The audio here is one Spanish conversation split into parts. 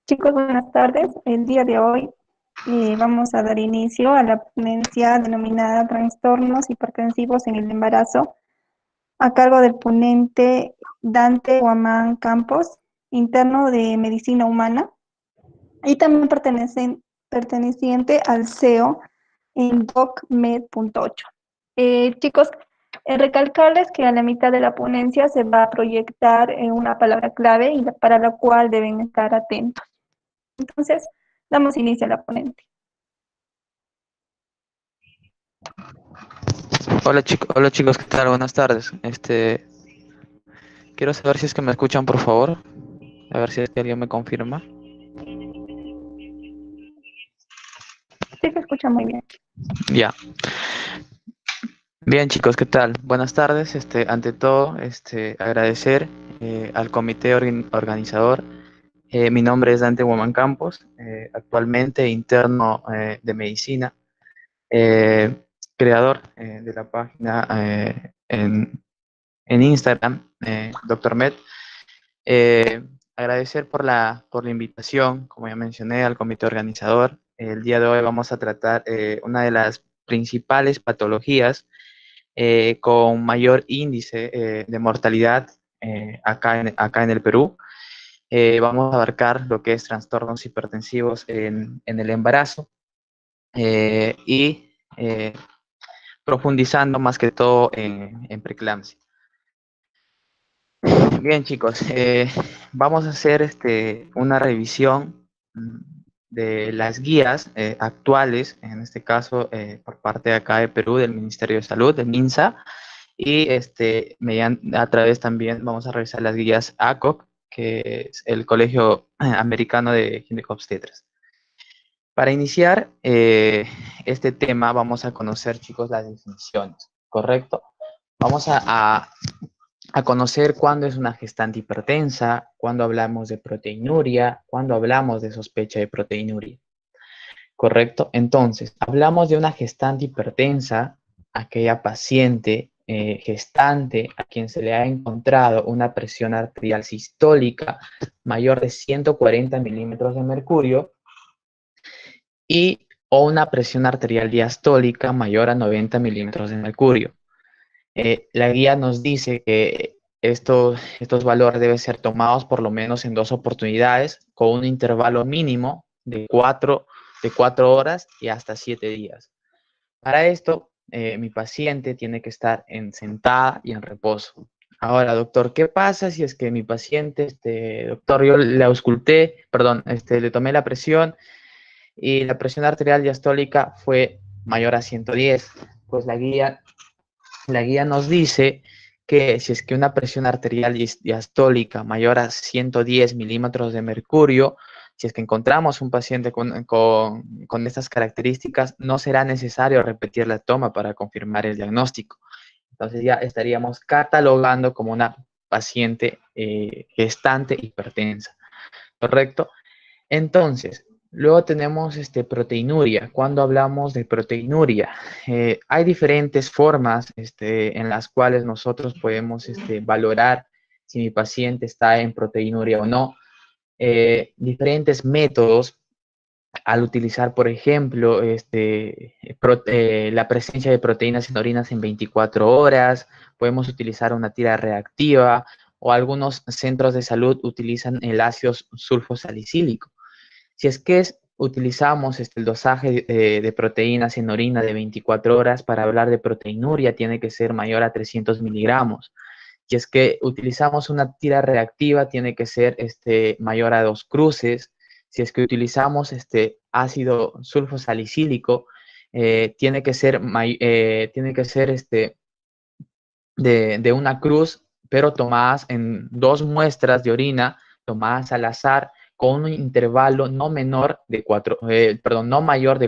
Chicos, buenas tardes. El día de hoy vamos a dar inicio a la ponencia denominada Trastornos hipertensivos en el embarazo, a cargo del ponente Dante Guamán Campos, interno de Medicina Humana, y también perteneciente al CEO en DocMed.8. Chicos, recalcarles que a la mitad de la ponencia se va a proyectar una palabra clave para la cual deben estar atentos. Entonces, damos inicio a la ponencia. Hola chicos, ¿qué tal? Buenas tardes. Quiero saber si es que me escuchan, por favor. A ver si es que alguien me confirma. Sí, se escucha muy bien. Ya. Bien chicos, ¿qué tal? Buenas tardes. Ante todo, agradecer al comité organizador. Mi nombre es Dante Guamán Campos, actualmente interno de medicina, eh, creador de la página en Instagram, Doctor Med. Eh, Agradecer por la invitación, como ya mencioné, al comité organizador. El día de hoy vamos a tratar una de las principales patologías con mayor índice de mortalidad acá en el Perú. Vamos a abarcar lo que es trastornos hipertensivos en el embarazo y profundizando más que todo en preeclampsia. Bien, chicos, vamos a hacer una revisión de las guías actuales, en este caso por parte de acá de Perú, del Ministerio de Salud, del MINSA, y a través también vamos a revisar las guías ACOG, que es el Colegio Americano de Ginecobstetras. Para iniciar este tema, vamos a conocer, chicos, las definiciones, ¿correcto? Vamos a conocer cuándo es una gestante hipertensa, cuándo hablamos de proteinuria, cuándo hablamos de sospecha de proteinuria. ¿Correcto? Entonces, hablamos de una gestante hipertensa, aquella paciente gestante a quien se le ha encontrado una presión arterial sistólica mayor de 140 milímetros de mercurio y o una presión arterial diastólica mayor a 90 milímetros de mercurio. La guía nos dice que estos valores deben ser tomados por lo menos en 2 oportunidades con un intervalo mínimo de 4 horas y hasta 7 días. Para esto, mi paciente tiene que estar sentada y en reposo. Ahora, doctor, ¿qué pasa si es que mi paciente, doctor, yo le ausculté, perdón, le tomé la presión y la presión arterial diastólica fue mayor a 110? Pues la guía nos dice que si es que una presión arterial diastólica mayor a 110 milímetros de mercurio, si es que encontramos un paciente con estas características, no será necesario repetir la toma para confirmar el diagnóstico. Entonces ya estaríamos catalogando como una paciente gestante hipertensa, ¿correcto? Entonces, luego tenemos proteinuria. Cuando hablamos de proteinuria, hay diferentes formas en las cuales nosotros podemos valorar si mi paciente está en proteinuria o no. Diferentes métodos al utilizar, por ejemplo, la presencia de proteínas en orinas en 24 horas, podemos utilizar una tira reactiva o algunos centros de salud utilizan el ácido sulfosalicílico. Si es que utilizamos el dosaje de proteínas en orina de 24 horas, para hablar de proteinuria tiene que ser mayor a 300 miligramos. Si es que utilizamos una tira reactiva, tiene que ser mayor a 2 cruces. Si es que utilizamos ácido sulfosalicílico, tiene que ser de una cruz, pero tomadas en 2 muestras de orina, tomadas al azar, con un intervalo no mayor de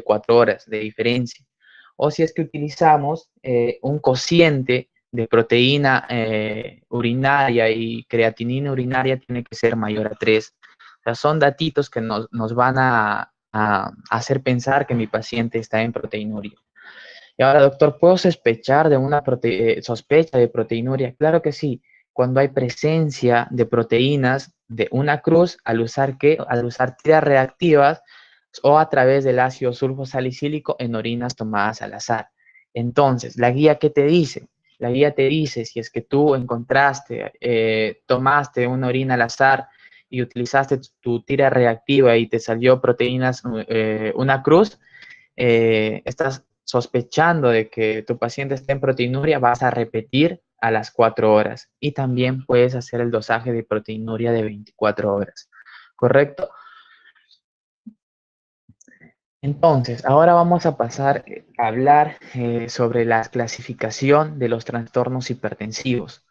4 horas de diferencia. o si es que utilizamos un cociente de proteína urinaria y creatinina urinaria tiene que ser mayor a 3. O sea, son datitos que nos van a hacer pensar que mi paciente está en proteinuria. Y ahora, doctor, ¿puedo sospechar de una sospecha de proteinuria? Claro que sí. Cuando hay presencia de proteínas de una cruz, al usar ¿qué? Al usar tiras reactivas o a través del ácido sulfosalicílico en orinas tomadas al azar. Entonces, ¿la guía qué te dice? La guía te dice, si es que tú encontraste, tomaste una orina al azar y utilizaste tu tira reactiva y te salió proteínas, una cruz, estás sospechando de que tu paciente está en proteinuria, vas a repetir a las 4 horas y también puedes hacer el dosaje de proteinuria de 24 horas, ¿correcto? Entonces, ahora vamos a pasar a hablar sobre la clasificación de los trastornos hipertensivos.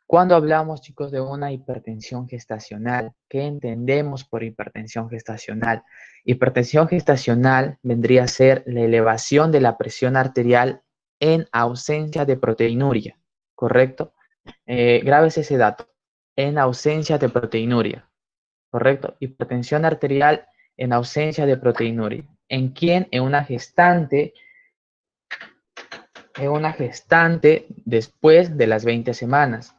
Cuando hablamos, chicos, de una hipertensión gestacional, ¿qué entendemos por hipertensión gestacional? Hipertensión gestacional vendría a ser la elevación de la presión arterial en ausencia de proteinuria, ¿correcto? Grábese ese dato, en ausencia de proteinuria, ¿correcto? Hipertensión arterial en ausencia de proteinuria. ¿En quién? En una gestante después de las 20 semanas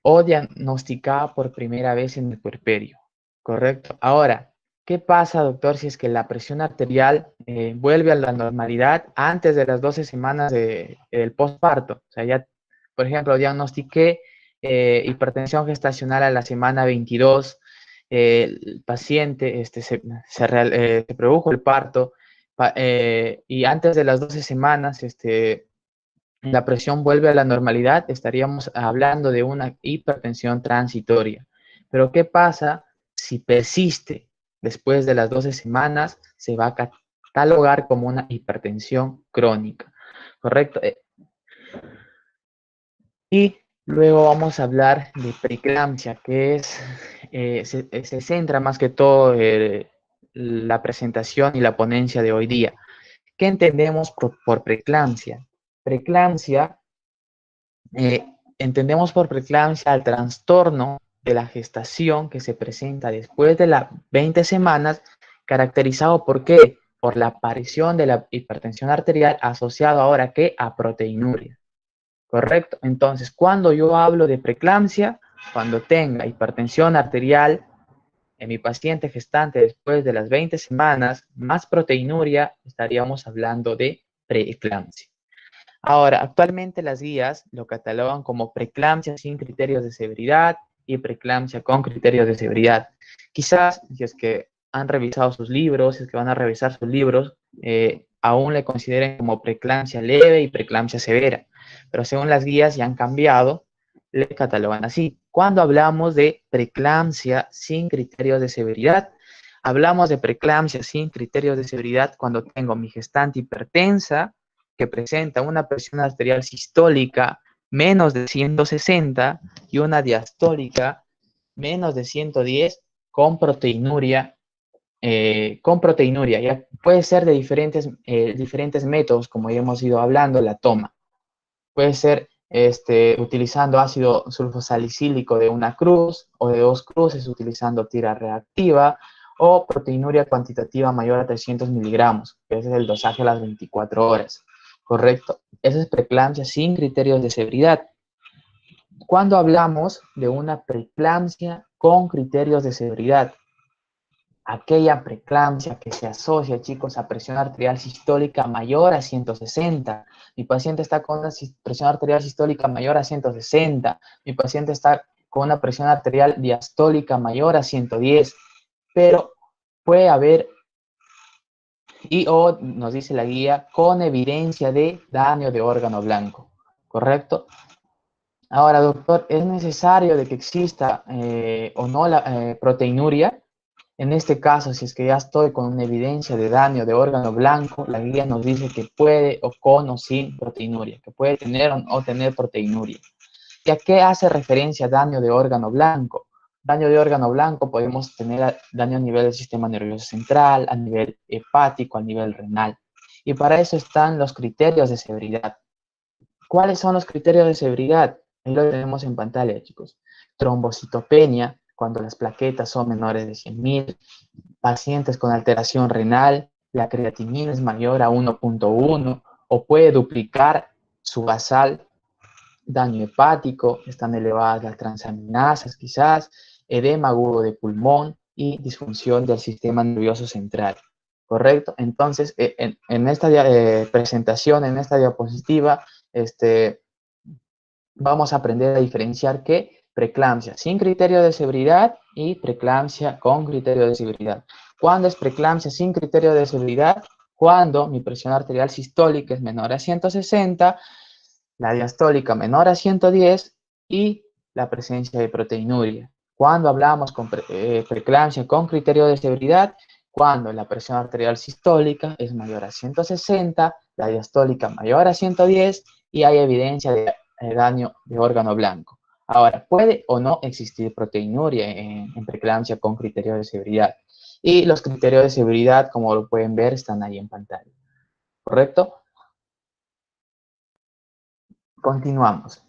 o diagnosticada por primera vez en el puerperio, ¿correcto? Ahora, ¿qué pasa, doctor, si es que la presión arterial vuelve a la normalidad antes de las 12 semanas del posparto? O sea, ya, por ejemplo, diagnostiqué hipertensión gestacional a la semana 22, el paciente se produjo el parto y antes de las 12 semanas, la presión vuelve a la normalidad, estaríamos hablando de una hipertensión transitoria. Pero ¿qué pasa si persiste después de las 12 semanas? Se va a catalogar como una hipertensión crónica, ¿correcto? Y luego vamos a hablar de preeclampsia, que se centra más que todo la presentación y la ponencia de hoy día. ¿Qué entendemos por preeclampsia? Preeclampsia entendemos por preeclampsia el trastorno de la gestación que se presenta después de las 20 semanas, caracterizado por qué? Por la aparición de la hipertensión arterial asociado ahora ¿qué? A proteinuria. ¿Correcto? Entonces, cuando yo hablo de preeclampsia, cuando tenga hipertensión arterial en mi paciente gestante después de las 20 semanas, más proteinuria, estaríamos hablando de preeclampsia. Ahora, actualmente las guías lo catalogan como preeclampsia sin criterios de severidad y preeclampsia con criterios de severidad. Quizás, si es que han revisado sus libros, si es que van a revisar sus libros, aún le consideren como preeclampsia leve y preeclampsia severa, pero según las guías ya han cambiado, le catalogan así. Cuando hablamos de preeclampsia sin criterios de severidad, hablamos de preeclampsia sin criterios de severidad cuando tengo mi gestante hipertensa, que presenta una presión arterial sistólica menos de 160 y una diastólica menos de 110 con proteinuria. Ya puede ser de diferentes métodos, como ya hemos ido hablando, la toma. Puede ser utilizando ácido sulfosalicílico de una cruz o de 2 cruces utilizando tira reactiva o proteinuria cuantitativa mayor a 300 miligramos, que ese es el dosaje a las 24 horas. ¿Correcto? Esa es preeclampsia sin criterios de severidad. Cuando hablamos de una preeclampsia con criterios de severidad, aquella preeclampsia que se asocia, chicos, a presión arterial sistólica mayor a 160. Mi paciente está con una presión arterial sistólica mayor a 160. Mi paciente está con una presión arterial diastólica mayor a 110. Pero puede haber o nos dice la guía, con evidencia de daño de órgano blanco, ¿correcto? Ahora, doctor, ¿es necesario de que exista o no la proteinuria? En este caso, si es que ya estoy con una evidencia de daño de órgano blanco, la guía nos dice que puede o con o sin proteinuria, que puede tener o no tener proteinuria. ¿Y a qué hace referencia daño de órgano blanco? Daño de órgano blanco podemos tener daño a nivel del sistema nervioso central, a nivel hepático, a nivel renal. Y para eso están los criterios de severidad. ¿Cuáles son los criterios de severidad? Ahí lo tenemos en pantalla, chicos. Trombocitopenia, cuando las plaquetas son menores de 100.000, pacientes con alteración renal, la creatinina es mayor a 1.1 o puede duplicar su basal, daño hepático, están elevadas las transaminasas quizás, edema agudo de pulmón y disfunción del sistema nervioso central. ¿Correcto? Entonces, en esta presentación, en esta diapositiva, vamos a aprender a diferenciar qué preeclampsia sin criterio de severidad y preeclampsia con criterio de severidad. ¿Cuándo es preeclampsia sin criterio de severidad? Cuando mi presión arterial sistólica es menor a 160, la diastólica menor a 110 y la presencia de proteinuria. Cuando hablamos con preeclampsia con criterio de severidad, cuando la presión arterial sistólica es mayor a 160, la diastólica mayor a 110 y hay evidencia de daño de órgano blanco. Ahora, ¿puede o no existir proteinuria en preeclampsia con criterio de severidad? Y los criterios de severidad, como lo pueden ver, están ahí en pantalla. ¿Correcto? Continuamos.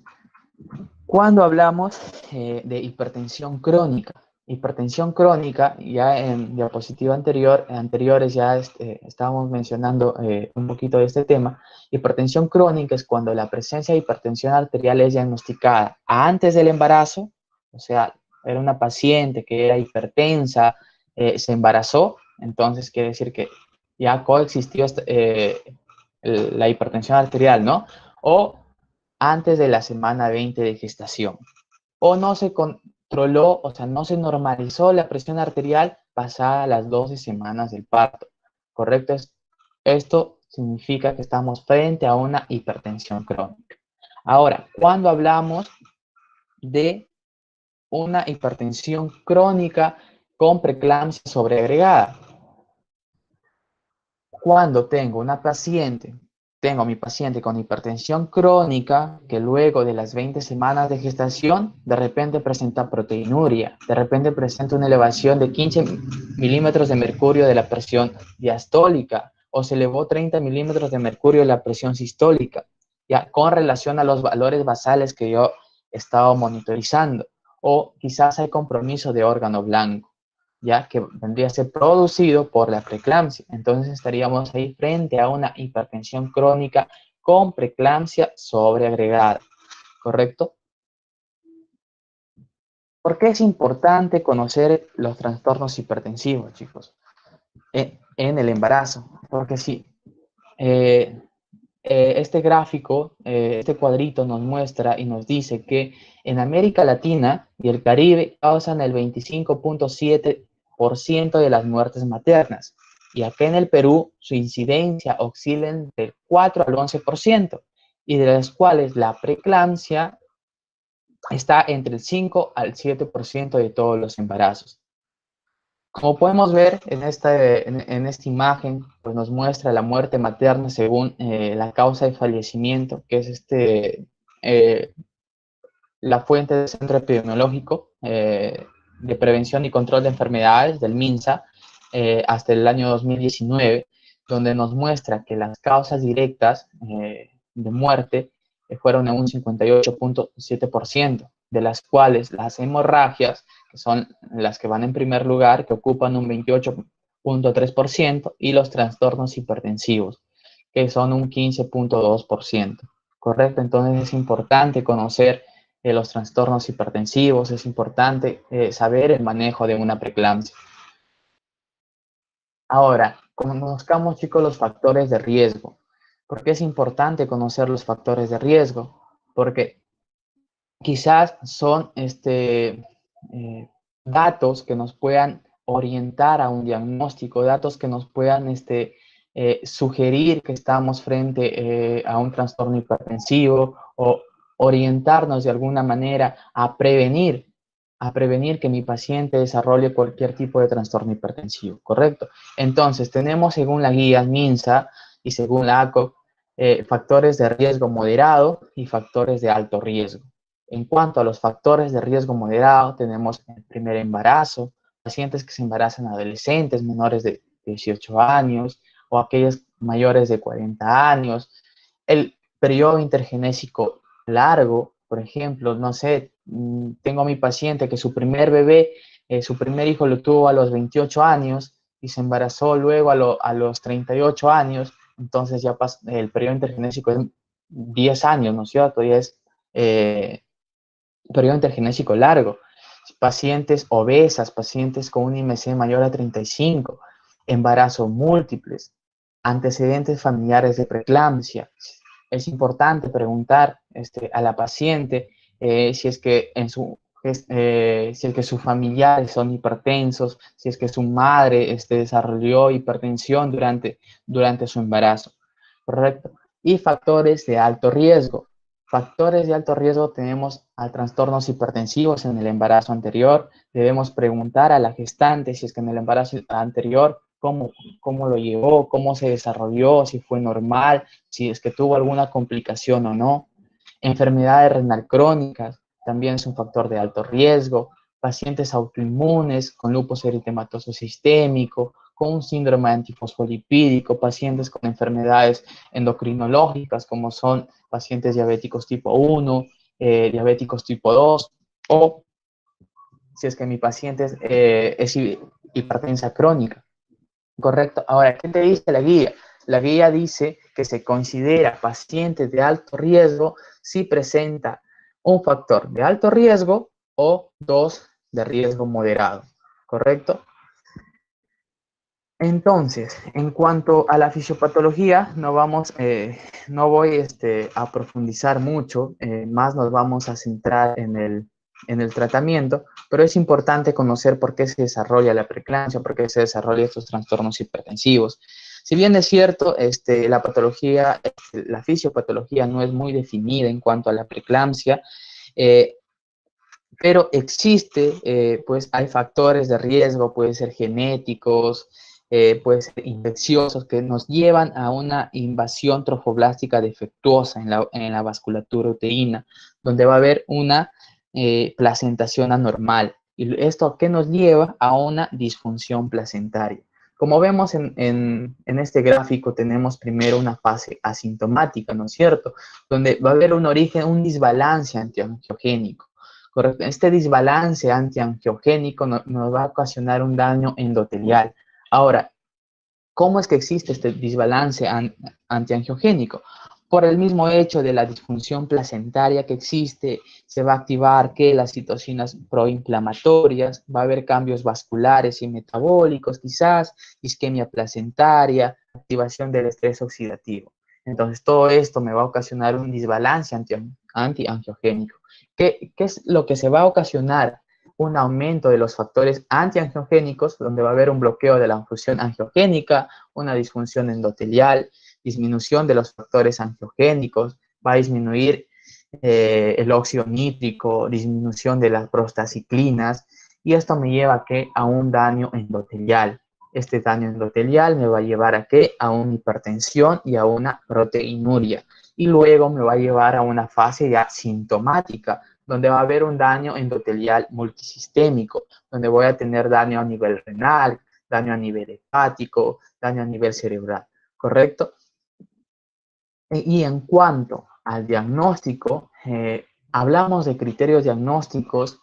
Cuando hablamos de hipertensión crónica, ya en diapositiva anteriores ya estábamos mencionando un poquito de este tema. Hipertensión crónica es cuando la presencia de hipertensión arterial es diagnosticada antes del embarazo, o sea, era una paciente que era hipertensa, se embarazó, entonces quiere decir que ya coexistió la hipertensión arterial, ¿no? O antes de la semana 20 de gestación. O no se controló, o sea, no se normalizó la presión arterial pasada las 12 semanas del parto. ¿Correcto? Esto significa que estamos frente a una hipertensión crónica. Ahora, cuando hablamos de una hipertensión crónica con preeclampsia sobreagregada, cuando tengo mi paciente con hipertensión crónica que luego de las 20 semanas de gestación de repente presenta proteinuria, de repente presenta una elevación de 15 milímetros de mercurio de la presión diastólica o se elevó 30 milímetros de mercurio de la presión sistólica, ya con relación a los valores basales que yo he estado monitorizando, o quizás hay compromiso de órgano blanco, ya que vendría a ser producido por la preeclampsia. Entonces estaríamos ahí frente a una hipertensión crónica con preeclampsia sobreagregada, ¿correcto? ¿Por qué es importante conocer los trastornos hipertensivos, chicos, en el embarazo? Porque sí, este gráfico, este cuadrito nos muestra y nos dice que en América Latina y el Caribe causan el 25.7% de las muertes maternas. Y acá en el Perú su incidencia oscila del 4 al 11%, y de las cuales la preeclampsia está entre el 5 al 7% de todos los embarazos. Como podemos ver en esta imagen, pues nos muestra la muerte materna según la causa de fallecimiento, que es la fuente del Centro Epidemiológico de Prevención y Control de Enfermedades, del MINSA, hasta el año 2019, donde nos muestra que las causas directas de muerte fueron en un 58.7%, de las cuales las hemorragias, que son las que van en primer lugar, que ocupan un 28.3%, y los trastornos hipertensivos, que son un 15.2%. ¿Correcto? Entonces es importante conocer los trastornos hipertensivos, es importante saber el manejo de una preeclampsia. Ahora, conozcamos, chicos, los factores de riesgo. ¿Por qué es importante conocer los factores de riesgo? Porque quizás son datos que nos puedan orientar a un diagnóstico, datos que nos puedan sugerir que estamos frente a un trastorno hipertensivo o orientarnos de alguna manera a prevenir que mi paciente desarrolle cualquier tipo de trastorno hipertensivo, ¿correcto? Entonces, tenemos según la guía MINSA y según la ACOG, factores de riesgo moderado y factores de alto riesgo. En cuanto a los factores de riesgo moderado, tenemos el primer embarazo, pacientes que se embarazan adolescentes menores de 18 años, o aquellas mayores de 40 años, el periodo intergenésico largo, por ejemplo, no sé, tengo a mi paciente que su primer bebé, su primer hijo lo tuvo a los 28 años y se embarazó luego a los 38 años, entonces ya el periodo intergenésico es 10 años, ¿no es cierto? Y es periodo intergenésico largo. Pacientes obesas, pacientes con un IMC mayor a 35, embarazos múltiples, antecedentes familiares de preeclampsia. Es importante preguntar a la paciente si es que si es que sus familiares son hipertensos, si es que su madre desarrolló hipertensión durante su embarazo, ¿correcto? Y factores de alto riesgo. Factores de alto riesgo tenemos a trastornos hipertensivos en el embarazo anterior. Debemos preguntar a la gestante si es que en el embarazo anterior cómo lo llevó, cómo se desarrolló, si fue normal, si es que tuvo alguna complicación o no. Enfermedades renal crónicas también es un factor de alto riesgo. Pacientes autoinmunes con lupus eritematoso sistémico, con un síndrome antifosfolipídico, pacientes con enfermedades endocrinológicas como son pacientes diabéticos tipo 1, diabéticos tipo 2, o si es que mi paciente es hipertensa crónica. Correcto. Ahora, ¿qué te dice la guía? La guía dice que se considera paciente de alto riesgo si presenta un factor de alto riesgo o dos de riesgo moderado. ¿Correcto? Entonces, en cuanto a la fisiopatología, no voy a profundizar mucho, más nos vamos a centrar en el tratamiento, pero es importante conocer por qué se desarrolla la preeclampsia, por qué se desarrollan estos trastornos hipertensivos. Si bien es cierto, la patología, la fisiopatología no es muy definida en cuanto a la preeclampsia, pero existe, pues hay factores de riesgo, puede ser genéticos, puede ser infecciosos, que nos llevan a una invasión trofoblástica defectuosa en la vasculatura uterina, donde va a haber una placentación anormal. ¿Y esto a qué nos lleva? A una disfunción placentaria. Como vemos en este gráfico, tenemos primero una fase asintomática, ¿no es cierto? Donde va a haber un origen, un desbalance antiangiogénico. Correcto. Este desbalance antiangiogénico nos va a ocasionar un daño endotelial. Ahora, ¿cómo es que existe este desbalance antiangiogénico? Por el mismo hecho de la disfunción placentaria que existe, se va a activar que las citocinas proinflamatorias, va a haber cambios vasculares y metabólicos, quizás isquemia placentaria, activación del estrés oxidativo. Entonces, todo esto me va a ocasionar un desbalance antiangiogénico. ¿Qué es lo que se va a ocasionar? Un aumento de los factores antiangiogénicos, donde va a haber un bloqueo de la función angiogénica, una disfunción endotelial, disminución de los factores angiogénicos, va a disminuir el óxido nítrico, disminución de las prostaciclinas, y esto me lleva a un daño endotelial. Este daño endotelial me va a llevar a una hipertensión y a una proteinuria, y luego me va a llevar a una fase ya sintomática, donde va a haber un daño endotelial multisistémico, donde voy a tener daño a nivel renal, daño a nivel hepático, daño a nivel cerebral, ¿correcto? Y en cuanto al diagnóstico, hablamos de criterios diagnósticos.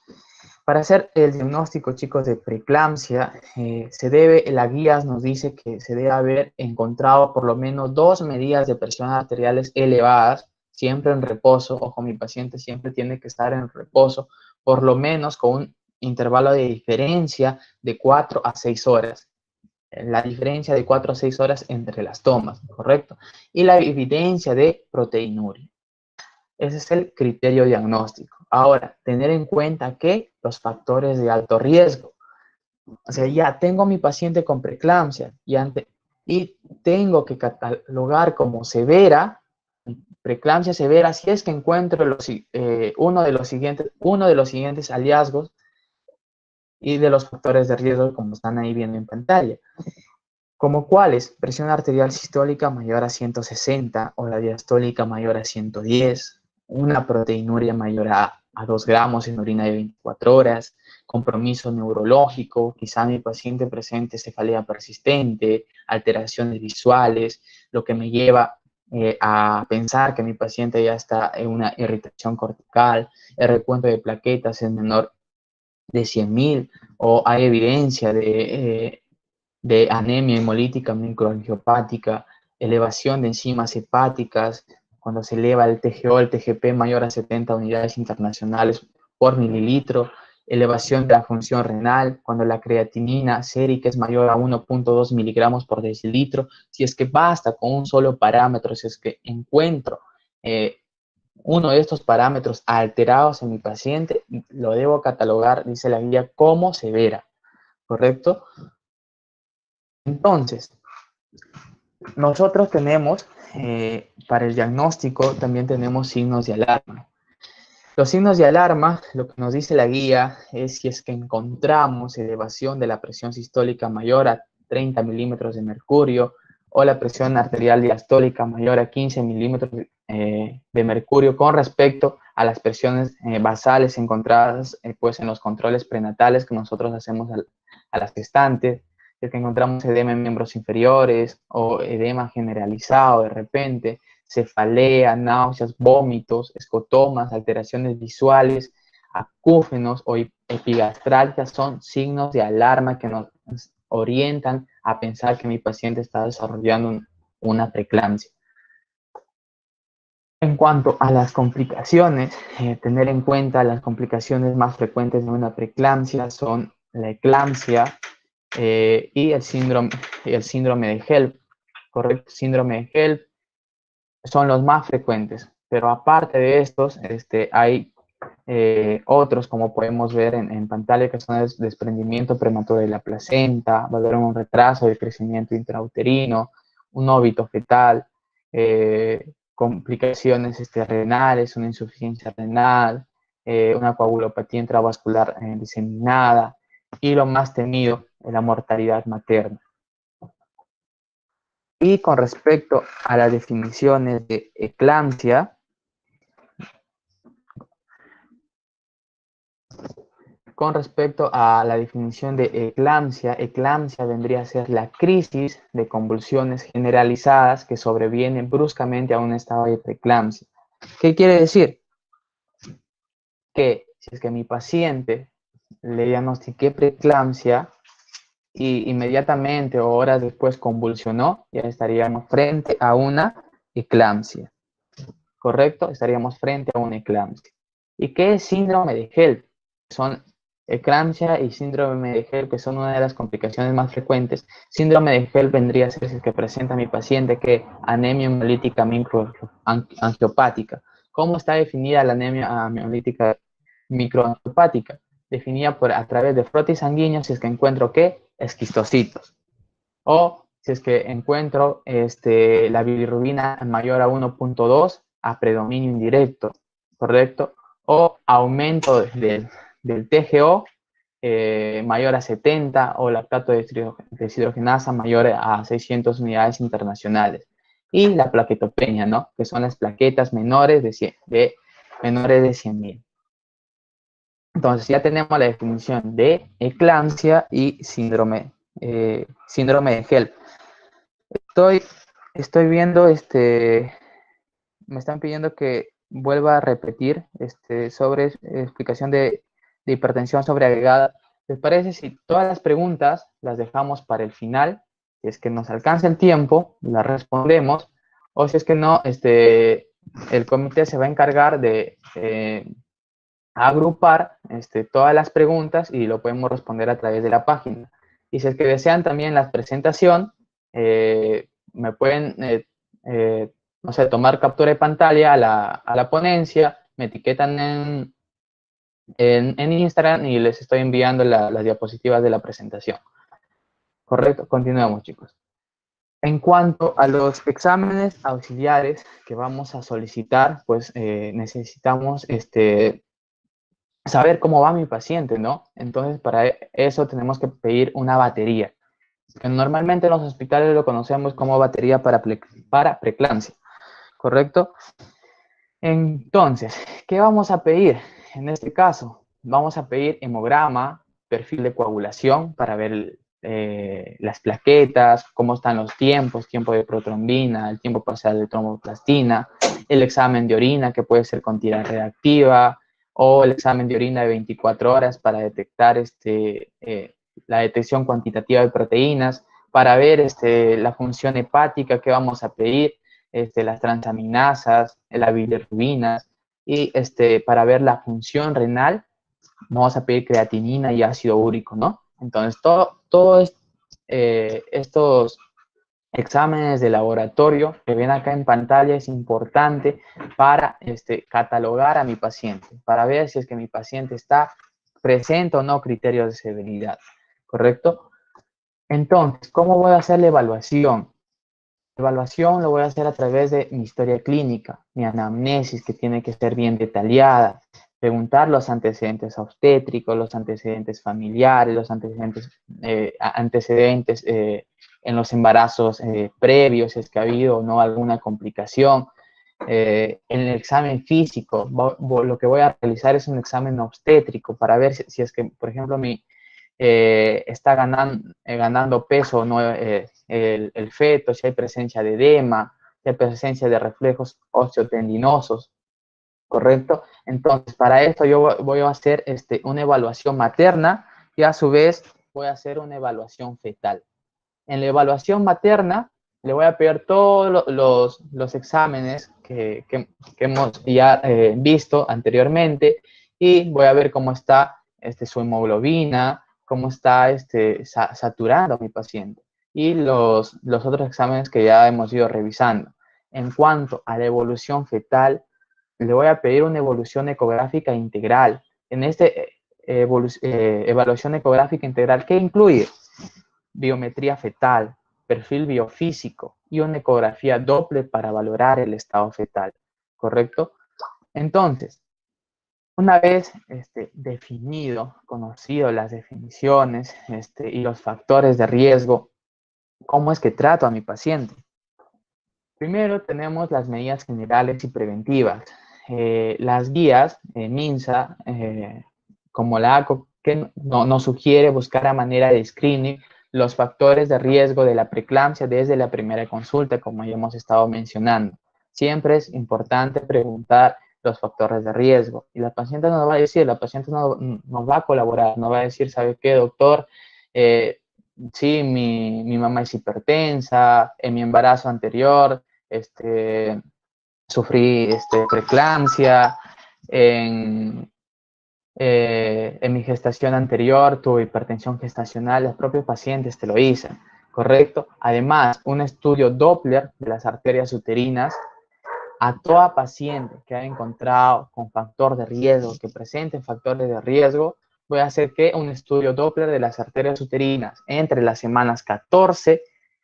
Para hacer el diagnóstico, chicos, de preeclampsia, la guía nos dice que se debe haber encontrado por lo menos 2 medidas de presión arteriales elevadas, siempre en reposo. Ojo, mi paciente siempre tiene que estar en reposo, por lo menos con un intervalo de diferencia de 4 a 6 horas. La diferencia de 4 a 6 horas entre las tomas, ¿correcto? Y la evidencia de proteinuria. Ese es el criterio diagnóstico. Ahora, tener en cuenta que los factores de alto riesgo. O sea, ya tengo a mi paciente con preeclampsia y tengo que catalogar como severa, preeclampsia severa, si es que encuentro uno de los siguientes hallazgos y de los factores de riesgo como están ahí viendo en pantalla. ¿Como cuáles? Presión arterial sistólica mayor a 160 o la diastólica mayor a 110, una proteinuria mayor a a 2 gramos en orina de 24 horas, compromiso neurológico, quizá mi paciente presente cefalea persistente, alteraciones visuales, lo que me lleva a pensar que mi paciente ya está en una irritación cortical, el recuento de plaquetas es menor de 100.000, o hay evidencia de anemia hemolítica microangiopática, elevación de enzimas hepáticas, cuando se eleva el TGO, el TGP mayor a 70 unidades internacionales por mililitro, elevación de la función renal, cuando la creatinina sérica es mayor a 1.2 miligramos por decilitro, si es que basta con un solo parámetro, si es que encuentro uno de estos parámetros alterados en mi paciente, lo debo catalogar, dice la guía, como severa, ¿correcto? Entonces, nosotros tenemos, para el diagnóstico, también tenemos signos de alarma. Los signos de alarma, lo que nos dice la guía, es si es que encontramos elevación de la presión sistólica mayor a 30 milímetros de mercurio o la presión arterial diastólica mayor a 15 milímetros de mercurio con respecto a las presiones basales encontradas pues, en los controles prenatales que nosotros hacemos a las gestantes. Si es que encontramos edema en miembros inferiores o edema generalizado de repente, cefalea, náuseas, vómitos, escotomas, alteraciones visuales, acúfenos o epigastralgias son signos de alarma que nos orientan a pensar que mi paciente está desarrollando una preeclampsia. En cuanto a las complicaciones, tener en cuenta las complicaciones más frecuentes de una preeclampsia son la eclampsia y el síndrome de HELLP, ¿correcto? Síndrome de HELLP son los más frecuentes, pero aparte de estos, hay otros, como podemos ver en pantalla, que son el desprendimiento prematuro de la placenta, va a haber un retraso de crecimiento intrauterino, un óbito fetal, complicaciones renales, una insuficiencia renal, una coagulopatía intravascular diseminada, y lo más temido, la mortalidad materna. Y con respecto a las definiciones de eclampsia, eclampsia vendría a ser la crisis de convulsiones generalizadas que sobrevienen bruscamente a un estado de preeclampsia. ¿Qué quiere decir? Que si es que a mi paciente le diagnostiqué preeclampsia y inmediatamente o horas después convulsionó, ya estaríamos frente a una eclampsia. ¿Correcto? Estaríamos frente a una eclampsia. ¿Y qué es síndrome de HELLP? Son eclampsia y síndrome de HELLP, que son una de las complicaciones más frecuentes. Síndrome de HELLP vendría a ser si es que presenta a mi paciente que anemia hemolítica microangiopática. ¿Cómo está definida la anemia hemolítica microangiopática? Definida a través de frotis sanguíneo si es que encuentro ¿qué? Esquistocitos. O si es que encuentro la bilirrubina mayor a 1.2 a predominio indirecto, ¿correcto? O aumento del TGO mayor a 70 o lactato deshidrogenasa mayor a 600 unidades internacionales. Y la plaquetopenia, ¿no? Que son las plaquetas menores de 100.000. Entonces ya tenemos la definición de eclampsia y síndrome de HELLP. Estoy viendo, me están pidiendo que vuelva a repetir sobre explicación de hipertensión sobreagregada. ¿Les parece si todas las preguntas las dejamos para el final? Si es que nos alcanza el tiempo, las respondemos, o si es que no, el comité se va a encargar de agrupar todas las preguntas y lo podemos responder a través de la página. Y si es que desean también la presentación, me pueden, no sé, tomar captura de pantalla a la ponencia, me etiquetan en Instagram y les estoy enviando las diapositivas de la presentación. Correcto, continuamos, chicos. En cuanto a los exámenes auxiliares que vamos a solicitar, pues necesitamos saber cómo va mi paciente, ¿no? Entonces, para eso tenemos que pedir una batería. Normalmente en los hospitales lo conocemos como batería para preeclampsia, ¿correcto? Entonces, ¿qué vamos a pedir? en este caso, vamos a pedir hemograma, perfil de coagulación para ver las plaquetas, cómo están los tiempos, tiempo de protrombina, el tiempo parcial de tromboplastina, el examen de orina que puede ser con tira reactiva o el examen de orina de 24 horas para detectar la detección cuantitativa de proteínas, para ver la función hepática que vamos a pedir, las transaminasas, las bilirrubinas, y para ver la función renal, vamos a pedir creatinina y ácido úrico, ¿no? Entonces, todos estos exámenes de laboratorio que ven acá en pantalla es importante para catalogar a mi paciente, para ver si es que mi paciente está presente o no criterios de severidad, ¿correcto? Entonces, ¿cómo voy a hacer la evaluación? La evaluación lo voy a hacer a través de mi historia clínica, mi anamnesis, que tiene que ser bien detallada, preguntar los antecedentes obstétricos, los antecedentes familiares, los antecedentes en los embarazos previos, si es que ha habido o no alguna complicación. En el examen físico, lo que voy a realizar es un examen obstétrico para ver si es que, por ejemplo, está ganando peso, ¿no? El feto, si hay presencia de edema, si hay presencia de reflejos osteotendinosos, ¿correcto? Entonces, para esto yo voy a hacer una evaluación materna y a su vez voy a hacer una evaluación fetal. En la evaluación materna le voy a pedir todos los exámenes que hemos ya visto anteriormente y voy a ver cómo está su hemoglobina, cómo está saturando a mi paciente y los otros exámenes que ya hemos ido revisando. En cuanto a la evolución fetal, le voy a pedir una evolución ecográfica integral. En evaluación ecográfica integral, ¿qué incluye? Biometría fetal, perfil biofísico y una ecografía Doppler para valorar el estado fetal, ¿correcto? Entonces, una vez definido, conocido las definiciones y los factores de riesgo, ¿cómo es que trato a mi paciente? Primero tenemos las medidas generales y preventivas. Las guías, MINSA, como la ACO, que nos sugiere buscar a manera de screening los factores de riesgo de la preeclampsia desde la primera consulta, como ya hemos estado mencionando. Siempre es importante preguntar los factores de riesgo. Y la paciente nos va a decir, la paciente nos va a colaborar, nos va a decir, ¿sabe qué, doctor? Sí, mi mamá es hipertensa, en mi embarazo anterior sufrí preeclampsia, en mi gestación anterior tuve hipertensión gestacional, los propios pacientes te lo dicen, ¿correcto? Además, un estudio Doppler de las arterias uterinas a toda paciente que haya encontrado con factor de riesgo, que presente factores de riesgo, voy a hacer un estudio Doppler de las arterias uterinas entre las semanas 14,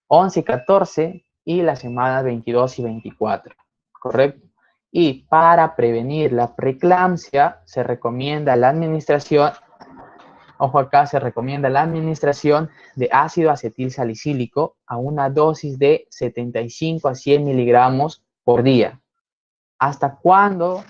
11 y 14 y las semanas 22 y 24, ¿correcto? Y para prevenir la preeclampsia se recomienda la administración, ojo acá, se recomienda la administración de ácido acetil salicílico a una dosis de 75 a 100 miligramos por día. ¿Hasta cuándo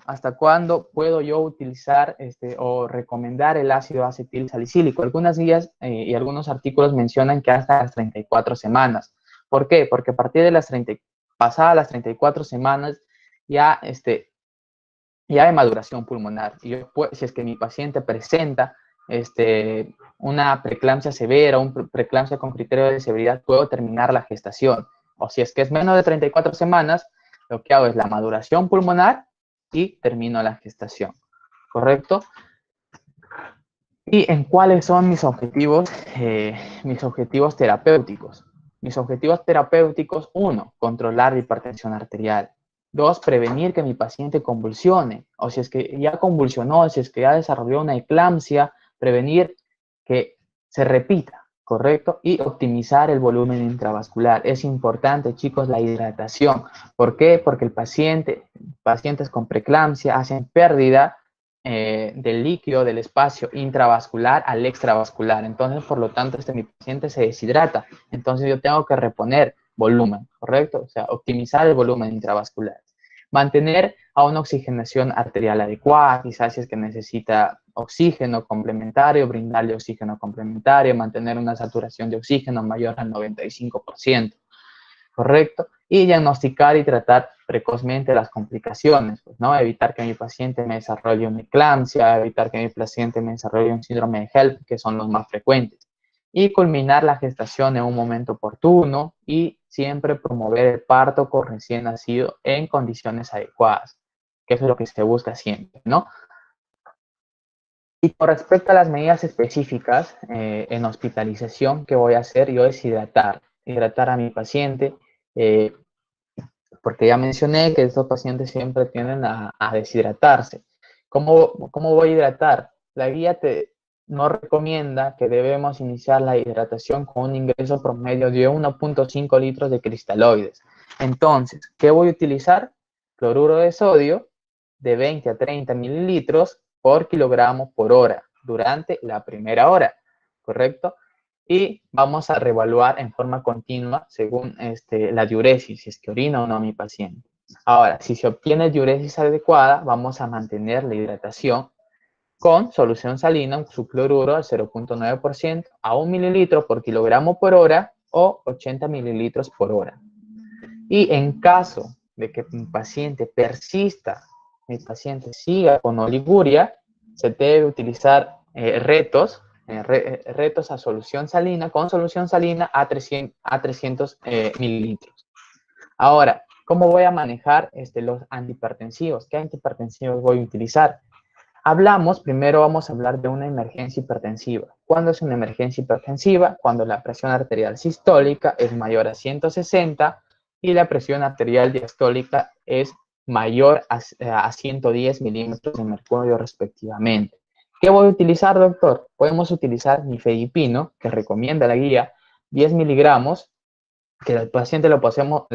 puedo yo utilizar o recomendar el ácido acetil salicílico? Algunas guías y algunos artículos mencionan que hasta las 34 semanas. ¿Por qué? Porque a partir de pasadas las 34 semanas ya, ya hay maduración pulmonar. Y yo, si es que mi paciente presenta una preeclampsia severa, un preeclampsia con criterio de severidad, puedo terminar la gestación. O si es que es menos de 34 semanas, lo que hago es la maduración pulmonar y termino la gestación, ¿correcto? ¿Y en cuáles son mis objetivos terapéuticos? Mis objetivos terapéuticos, 1, controlar la hipertensión arterial. 2, prevenir que mi paciente convulsione, o si es que ya convulsionó, si es que ya desarrolló una eclampsia, prevenir que se repita, ¿correcto? Y optimizar el volumen intravascular. Es importante, chicos, la hidratación. ¿Por qué? Porque pacientes con preeclampsia hacen pérdida del líquido del espacio intravascular al extravascular. Entonces, por lo tanto, mi paciente se deshidrata. Entonces, yo tengo que reponer volumen, ¿correcto? O sea, optimizar el volumen intravascular. mantener a una oxigenación arterial adecuada, quizás si es que necesita oxígeno complementario, brindarle oxígeno complementario, mantener una saturación de oxígeno mayor al 95%, ¿correcto? Y diagnosticar y tratar precozmente las complicaciones, pues, ¿no? Evitar que mi paciente me desarrolle una eclampsia, evitar que mi paciente me desarrolle un síndrome de HELLP, que son los más frecuentes. Y culminar la gestación en un momento oportuno y siempre promover el parto con recién nacido en condiciones adecuadas, que eso es lo que se busca siempre, ¿no? Y con respecto a las medidas específicas en hospitalización, ¿qué voy a hacer? Yo es hidratar a mi paciente, eh, porque ya mencioné que estos pacientes siempre tienden a deshidratarse. ¿Cómo voy a hidratar? La guía nos recomienda que debemos iniciar la hidratación con un ingreso promedio de 1.5 litros de cristaloides. Entonces, ¿qué voy a utilizar? Cloruro de sodio de 20 a 30 mililitros por kilogramo por hora durante la primera hora, ¿correcto? Y vamos a reevaluar en forma continua según la diuresis, si es que orina o no mi paciente. Ahora, si se obtiene diuresis adecuada, vamos a mantener la hidratación con solución salina, un subcloruro al 0.9% a 1 mililitro por kilogramo por hora o 80 mililitros por hora. Y en caso de que mi paciente persista, mi paciente siga con oliguria, se debe utilizar retos a solución salina, con solución salina a 300 mililitros. Ahora, ¿cómo voy a manejar los antihipertensivos? ¿Qué antihipertensivos voy a utilizar? Primero vamos a hablar de una emergencia hipertensiva. ¿Cuándo es una emergencia hipertensiva? Cuando la presión arterial sistólica es mayor a 160 y la presión arterial diastólica es mayor a 110 milímetros de mercurio respectivamente. ¿Qué voy a utilizar, doctor? Podemos utilizar nifedipino, que recomienda la guía, 10 miligramos, que al paciente lo podemos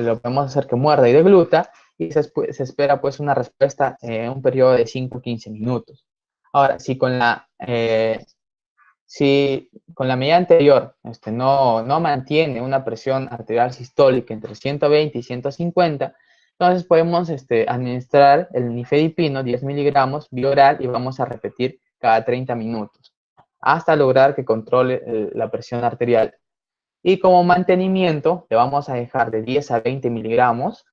hacer que muerda y degluta, y se espera pues una respuesta en un periodo de 5 a 15 minutos. Ahora, si con la medida anterior no mantiene una presión arterial sistólica entre 120 y 150, entonces podemos administrar el nifedipino 10 miligramos vía oral y vamos a repetir cada 30 minutos hasta lograr que controle la presión arterial. Y como mantenimiento, le vamos a dejar de 10 a 20 miligramos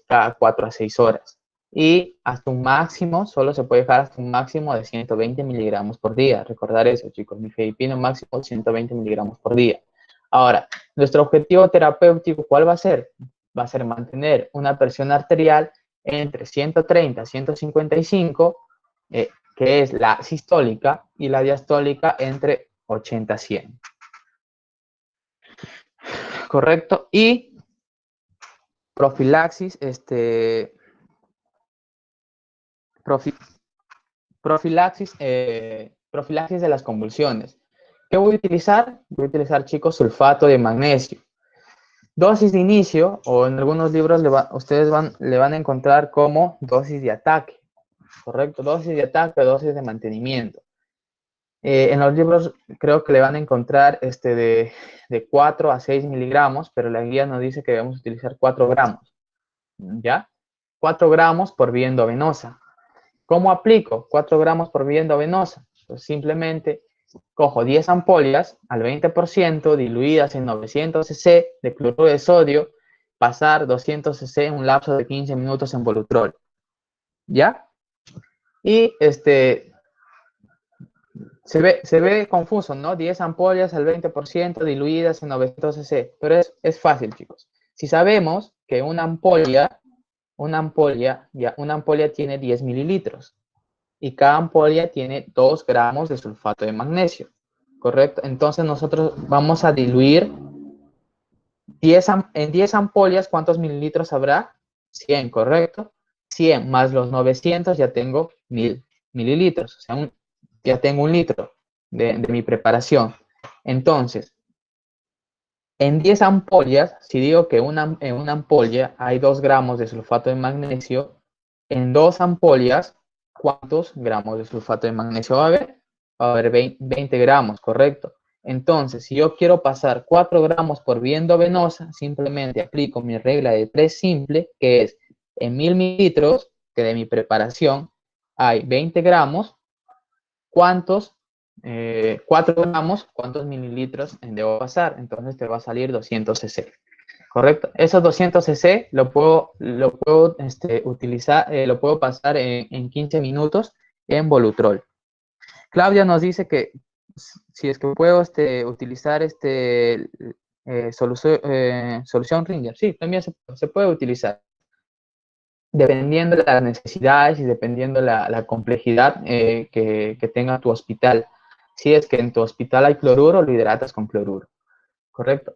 cada 4 a 6 horas. Y hasta un máximo, solo se puede dejar hasta un máximo de 120 miligramos por día. Recordar eso, chicos, nifedipino máximo 120 miligramos por día. Ahora, nuestro objetivo terapéutico, ¿cuál va a ser? Va a ser mantener una presión arterial entre 130 a 155, que es la sistólica, y la diastólica entre 80 a 100. Correcto. Y profilaxis, profilaxis de las convulsiones. ¿Qué voy a utilizar? Voy a utilizar, chicos, sulfato de magnesio. Dosis de inicio, o en algunos libros ustedes le van a encontrar como dosis de ataque. Correcto, dosis de ataque, dosis de mantenimiento. En los libros creo que le van a encontrar de 4 a 6 miligramos, pero la guía nos dice que debemos utilizar 4 gramos, ¿ya? 4 gramos por vía endovenosa. ¿Cómo aplico 4 gramos por vía endovenosa? Pues simplemente cojo 10 ampollas al 20% diluidas en 900 cc de cloruro de sodio, pasar 200 cc en un lapso de 15 minutos en volutrol, ¿ya? Y se ve confuso, ¿no? 10 ampollas al 20% diluidas en 900 cc, pero es fácil, chicos. Si sabemos que una ampolla tiene 10 mililitros y cada ampolla tiene 2 gramos de sulfato de magnesio, ¿correcto? Entonces nosotros vamos a diluir en 10 ampollas, ¿cuántos mililitros habrá? 100, ¿correcto? 100 más los 900 ya tengo 1000 mililitros, o sea, ya tengo 1 litro de mi preparación. Entonces, en 10 ampollas, si digo que en una ampolla hay 2 gramos de sulfato de magnesio, en 2 ampollas, ¿cuántos gramos de sulfato de magnesio va a haber? Va a haber 20 gramos, ¿correcto? Entonces, si yo quiero pasar 4 gramos por vía endovenosa, simplemente aplico mi regla de 3 simple, que es en 1000 mililitros, que de mi preparación hay 20 gramos, ¿cuántos? 4 gramos, ¿cuántos mililitros debo pasar? Entonces te va a salir 200 cc. ¿Correcto? Esos 200 cc lo puedo utilizar, lo puedo pasar en 15 minutos en Volutrol. Claudia nos dice que si es que puedo utilizar solución Ringer. Sí, también se puede utilizar. Dependiendo de las necesidades y dependiendo la complejidad que tenga tu hospital. Si es que en tu hospital hay cloruro, lo hidratas con cloruro. ¿Correcto?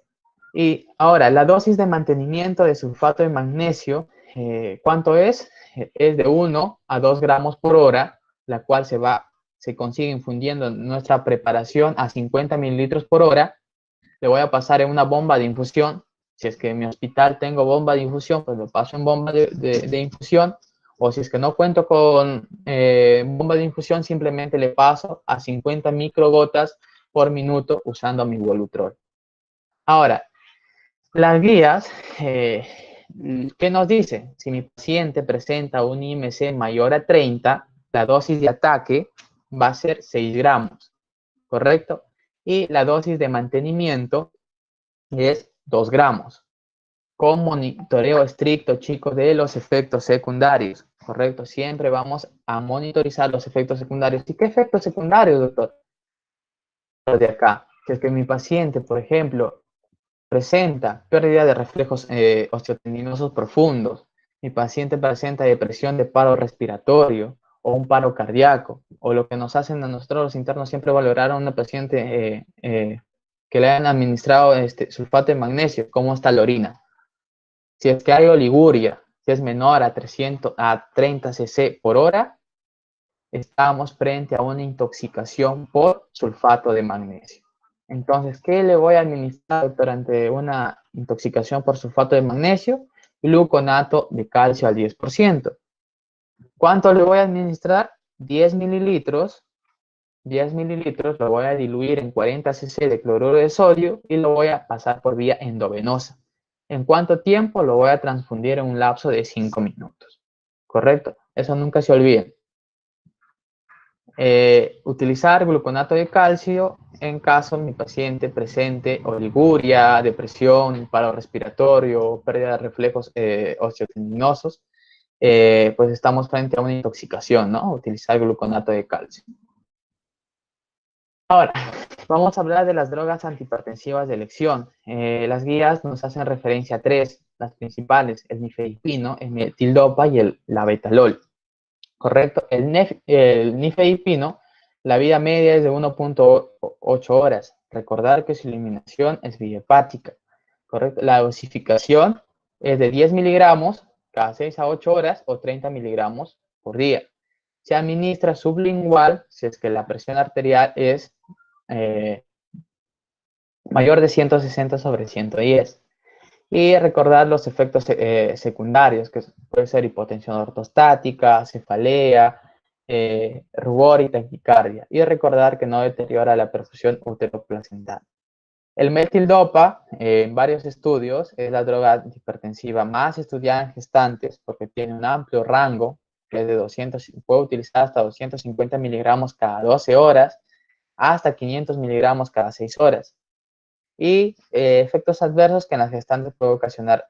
Y ahora, la dosis de mantenimiento de sulfato de magnesio, ¿cuánto es? Es de 1 a 2 gramos por hora, la cual se consigue infundiendo nuestra preparación a 50 mililitros por hora. Le voy a pasar en una bomba de infusión. Si es que en mi hospital tengo bomba de infusión, pues lo paso en bomba de infusión. O si es que no cuento con bomba de infusión, simplemente le paso a 50 microgotas por minuto usando mi Volutrol. Ahora, las guías, ¿qué nos dice? Si mi paciente presenta un IMC mayor a 30, la dosis de ataque va a ser 6 gramos, ¿correcto? Y la dosis de mantenimiento es 2 gramos, con monitoreo estricto, chicos, de los efectos secundarios, ¿correcto? Siempre vamos a monitorizar los efectos secundarios. ¿Y qué efectos secundarios, doctor? De acá, que es que mi paciente, por ejemplo, presenta pérdida de reflejos osteotendinosos profundos, mi paciente presenta depresión de paro respiratorio o un paro cardíaco, o lo que nos hacen a nosotros los internos siempre valorar a una paciente que le hayan administrado sulfato de magnesio, cómo está la orina. Si es que hay oliguria, si es menor a 30 cc por hora, estamos frente a una intoxicación por sulfato de magnesio. Entonces, ¿qué le voy a administrar durante una intoxicación por sulfato de magnesio? Gluconato de calcio al 10%. ¿Cuánto le voy a administrar? 10 mililitros. 10 mililitros lo voy a diluir en 40 cc de cloruro de sodio y lo voy a pasar por vía endovenosa. ¿En cuánto tiempo? Lo voy a transfundir en un lapso de 5 minutos. ¿Correcto? Eso nunca se olviden. Utilizar gluconato de calcio en caso mi paciente presente oliguria, depresión, paro respiratorio, pérdida de reflejos osteotendinosos, pues estamos frente a una intoxicación, ¿no? Utilizar gluconato de calcio. Ahora, vamos a hablar de las drogas antihipertensivas de elección. Las guías nos hacen referencia a 3, las principales, el nifedipino, el metildopa y el labetalol. Correcto. El nifedipino, la vida media es de 1.8 horas. Recordar que su eliminación es vía hepática. Correcto. La dosificación es de 10 miligramos cada 6 a 8 horas o 30 miligramos por día. Se administra sublingual si es que la presión arterial es mayor de 160 sobre 110. Y recordar los efectos secundarios, que puede ser hipotensión ortostática, cefalea, rubor y taquicardia. Y recordar que no deteriora la perfusión uteroplacental. El metildopa, en varios estudios, es la droga hipertensiva más estudiada en gestantes porque tiene un amplio rango, que es de 200, puede utilizar hasta 250 miligramos cada 12 horas, hasta 500 miligramos cada 6 horas. Y efectos adversos que en las gestantes puede ocasionar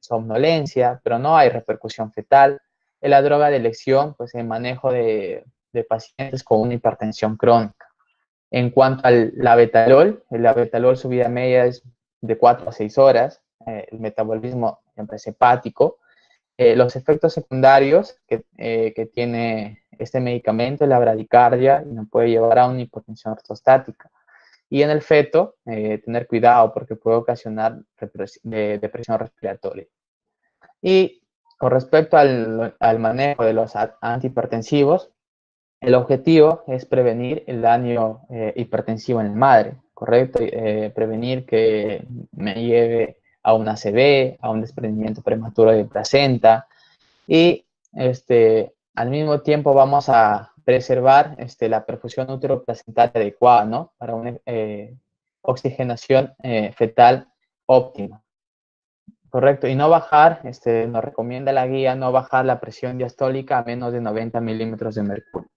somnolencia, pero no hay repercusión fetal. Es la droga de elección, pues en manejo de pacientes con una hipertensión crónica. En cuanto al labetalol, el labetalol su vida media es de 4 a 6 horas, el metabolismo siempre es hepático. Los efectos secundarios que tiene este medicamento es la bradicardia y nos puede llevar a una hipotensión ortostática. Y en el feto, tener cuidado porque puede ocasionar depresión respiratoria. Y con respecto al manejo de los antihipertensivos, el objetivo es prevenir el daño hipertensivo en la madre, ¿correcto? Prevenir que me lleve a un ACV, a un desprendimiento prematuro de placenta. Y al mismo tiempo vamos a preservar la perfusión uteroplacentaria adecuada, ¿no? Para una oxigenación fetal óptima. Correcto, y no bajar, nos recomienda la guía, no bajar la presión diastólica a menos de 90 milímetros de mercurio.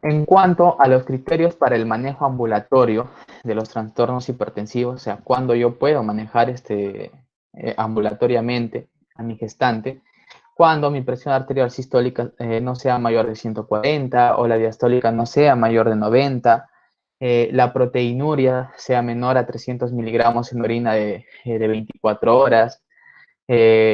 En cuanto a los criterios para el manejo ambulatorio de los trastornos hipertensivos, o sea, cuando yo puedo manejar ambulatoriamente a mi gestante, cuando mi presión arterial sistólica no sea mayor de 140 o la diastólica no sea mayor de 90, la proteinuria sea menor a 300 miligramos en orina de 24 horas,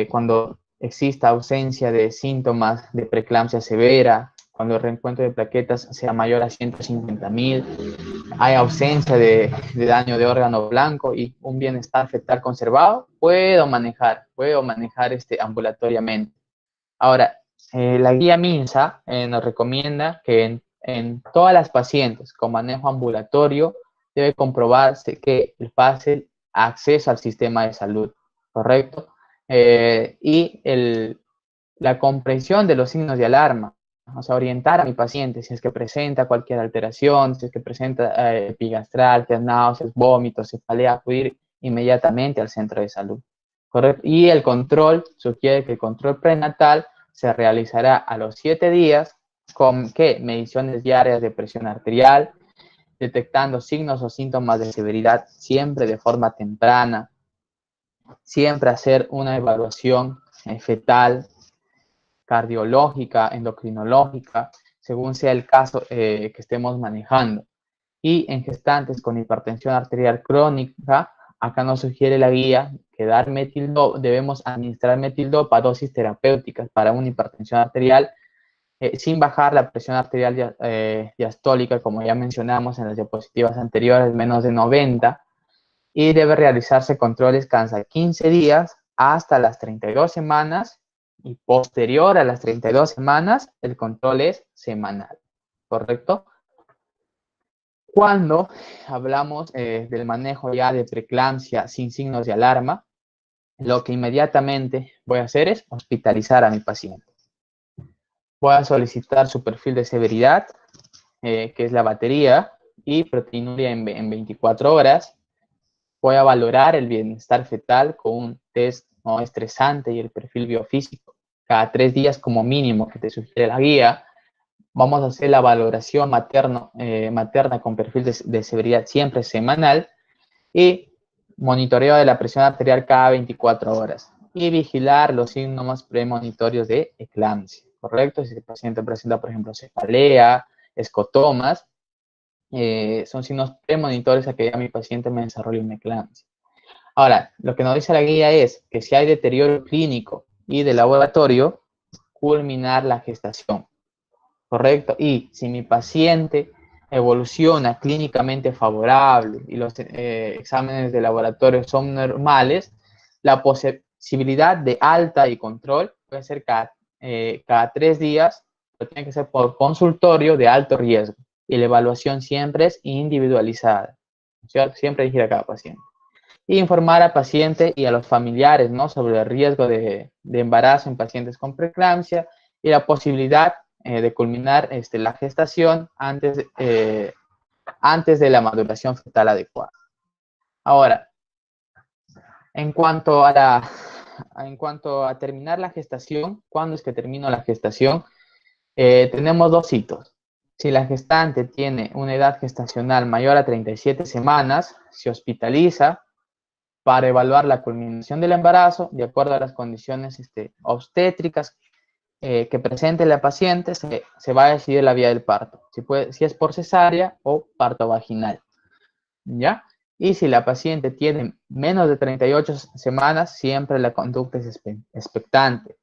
cuando exista ausencia de síntomas de preeclampsia severa, cuando el reencuentro de plaquetas sea mayor a 150.000, hay ausencia de daño de órgano blanco y un bienestar fetal conservado, puedo manejar ambulatoriamente. Ahora, la guía MINSA nos recomienda que en todas las pacientes con manejo ambulatorio debe comprobarse que el fácil acceso al sistema de salud, ¿correcto? Y la comprensión de los signos de alarma, o sea, orientar a mi paciente si es que presenta cualquier alteración, si es que presenta epigastralgias, náuseas, vómitos, cefalea, acudir inmediatamente al centro de salud, ¿correcto? Y el control, sugiere que el control prenatal se realizará a los 7 días con ¿qué? Mediciones diarias de presión arterial, detectando signos o síntomas de severidad siempre de forma temprana, siempre hacer una evaluación fetal, cardiológica, endocrinológica, según sea el caso que estemos manejando. Y en gestantes con hipertensión arterial crónica, acá nos sugiere la guía que debemos administrar metildopa a dosis terapéuticas para una hipertensión arterial sin bajar la presión arterial diastólica, como ya mencionamos en las diapositivas anteriores, menos de 90, y debe realizarse controles cada 15 días hasta las 32 semanas, y posterior a las 32 semanas, el control es semanal, ¿correcto? Cuando hablamos del manejo ya de preeclampsia sin signos de alarma, lo que inmediatamente voy a hacer es hospitalizar a mi paciente. Voy a solicitar su perfil de severidad, que es la batería, y proteinuria en 24 horas. Voy a valorar el bienestar fetal con un test no estresante y el perfil biofísico cada 3 días como mínimo que te sugiere la guía. Vamos a hacer la valoración materna con perfil de severidad siempre semanal y monitoreo de la presión arterial cada 24 horas y vigilar los síntomas premonitorios de eclampsia, ¿correcto? Si el paciente presenta, por ejemplo, cefalea, escotomas, son signos premonitorios a que ya mi paciente me desarrolle una eclampsia. Ahora, lo que nos dice la guía es que si hay deterioro clínico y de laboratorio, culminar la gestación, ¿correcto? Y si mi paciente evoluciona clínicamente favorable y los exámenes de laboratorio son normales, la posibilidad de alta y control puede ser cada 3 días, pero tiene que ser por consultorio de alto riesgo y la evaluación siempre es individualizada, ¿cierto? Siempre dirigida a cada paciente. Y informar al paciente y a los familiares, ¿no? Sobre el riesgo de embarazo en pacientes con preeclampsia y la posibilidad de culminar la gestación antes de la maduración fetal adecuada. Ahora, en cuanto a terminar la gestación, ¿cuándo es que termino la gestación? Tenemos 2 hitos. Si la gestante tiene una edad gestacional mayor a 37 semanas, se hospitaliza para evaluar la culminación del embarazo de acuerdo a las condiciones obstétricas que presente la paciente, se va a decidir la vía del parto, si es por cesárea o parto vaginal, ¿ya? Y si la paciente tiene menos de 38 semanas, siempre la conducta es expectante,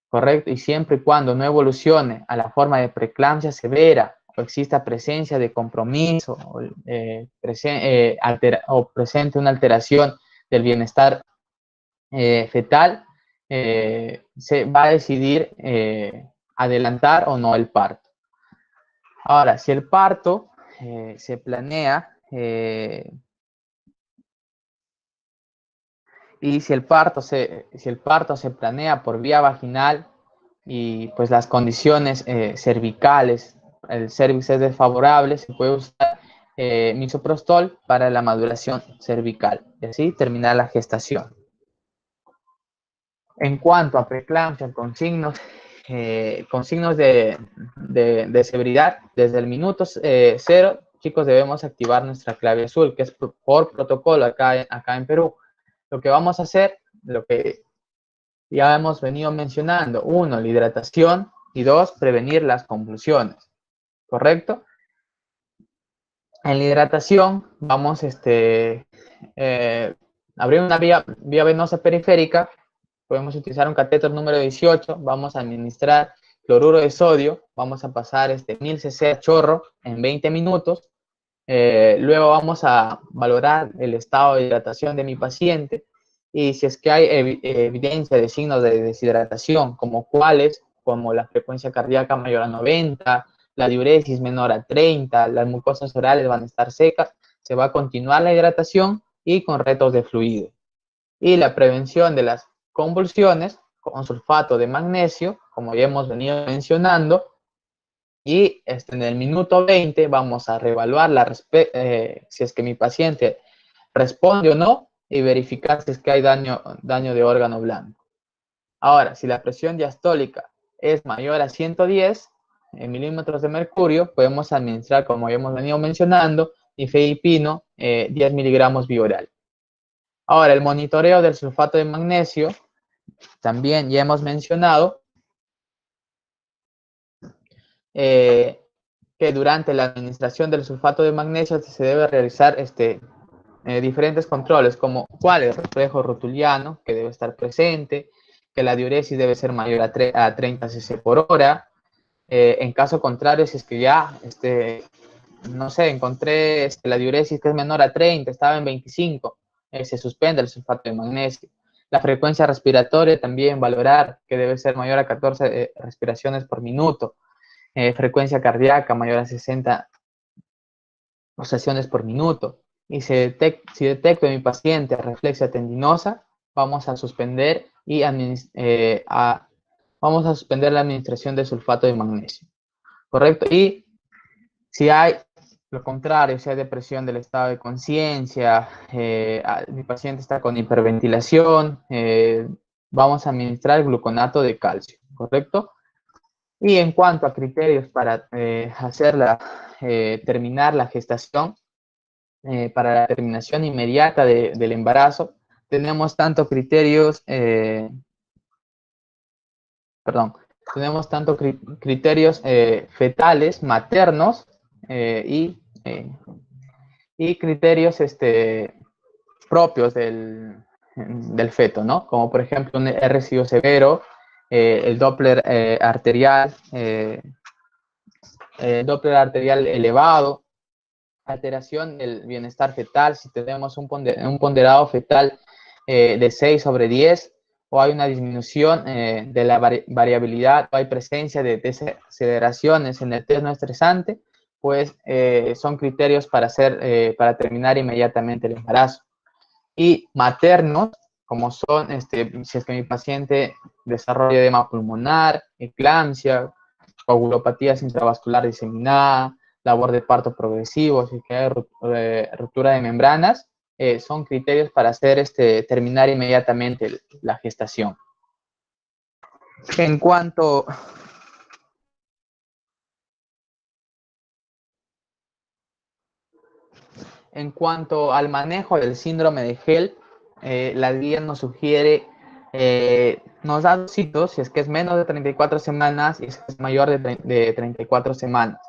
¿correcto? Y siempre y cuando no evolucione a la forma de preeclampsia severa o exista presencia de compromiso o presente una alteración del bienestar fetal, se va a decidir adelantar o no el parto. Ahora, si el parto se planea y si el parto se planea por vía vaginal y pues las condiciones cervicales, el cervix es desfavorable, se puede usar misoprostol para la maduración cervical y así terminar la gestación. En cuanto a preeclampsia con signos de severidad, desde el minuto 0, chicos, debemos activar nuestra clave azul, que es por protocolo acá en Perú. Lo que vamos a hacer, lo que ya hemos venido mencionando, 1, la hidratación, y 2, prevenir las convulsiones, ¿correcto? En la hidratación vamos abrir una vía venosa periférica. Podemos utilizar un catéter número 18, vamos a administrar cloruro de sodio, vamos a pasar 1000 cc a chorro en 20 minutos, luego vamos a valorar el estado de hidratación de mi paciente y si es que hay evidencia de signos de deshidratación, como cuáles, como la frecuencia cardíaca mayor a 90, la diuresis menor a 30, las mucosas orales van a estar secas, se va a continuar la hidratación y con retos de fluido. Y la prevención de las convulsiones con sulfato de magnesio, como ya hemos venido mencionando, y en el minuto 20 vamos a reevaluar si es que mi paciente responde o no y verificar si es que hay daño de órgano blanco. Ahora, si la presión diastólica es mayor a 110 milímetros de mercurio, podemos administrar, como ya hemos venido mencionando, nifedipino 10 miligramos bioral. Ahora, el monitoreo del sulfato de magnesio, también ya hemos mencionado que durante la administración del sulfato de magnesio se debe realizar diferentes controles, como cuál es el reflejo rotuliano, que debe estar presente, que la diuresis debe ser mayor a 30 cc por hora. En caso contrario, si es que ya, no sé, encontré la diuresis que es menor a 30, estaba en 25, se suspende el sulfato de magnesio. La frecuencia respiratoria también valorar que debe ser mayor a 14 respiraciones por minuto. Frecuencia cardíaca mayor a 60 pulsaciones por minuto. Y si detecto en mi paciente reflexia tendinosa, vamos a suspender vamos a suspender la administración de sulfato de magnesio. ¿Correcto? Y si hay lo contrario, si hay depresión del estado de conciencia, mi paciente está con hiperventilación, vamos a administrar gluconato de calcio, ¿correcto? Y en cuanto a criterios para terminar la gestación, para la terminación inmediata del embarazo, tenemos tanto criterios, fetales, maternos, y criterios propios del feto, ¿no? Como por ejemplo un RCO severo, el Doppler arterial elevado, alteración del bienestar fetal, si tenemos un ponderado fetal de 6/10, o hay una disminución de la variabilidad, o hay presencia de desaceleraciones en el test no estresante, pues son criterios para terminar inmediatamente el embarazo. Y maternos, como son, si es que mi paciente desarrolla edema pulmonar, eclampsia, coagulopatías intravascular diseminada, labor de parto progresivo, si es que hay ruptura de membranas, son criterios para terminar inmediatamente la gestación. En cuanto al manejo del síndrome de HELLP, la guía nos sugiere, nos da 2 hitos, si es que es menos de 34 semanas y si es mayor de 34 semanas.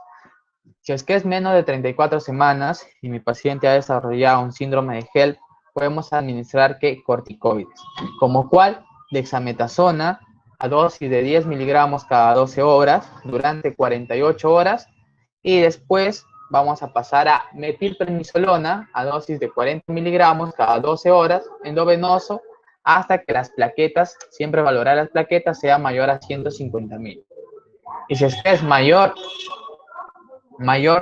Si es que es menos de 34 semanas y mi paciente ha desarrollado un síndrome de HELLP, podemos administrar corticoides, como cual dexametasona a dosis de 10 miligramos cada 12 horas durante 48 horas, y después vamos a pasar a metilprednisolona a dosis de 40 miligramos cada 12 horas endovenoso hasta que las plaquetas, siempre valorar las plaquetas, sea mayor a 150.000. Y si es que es mayor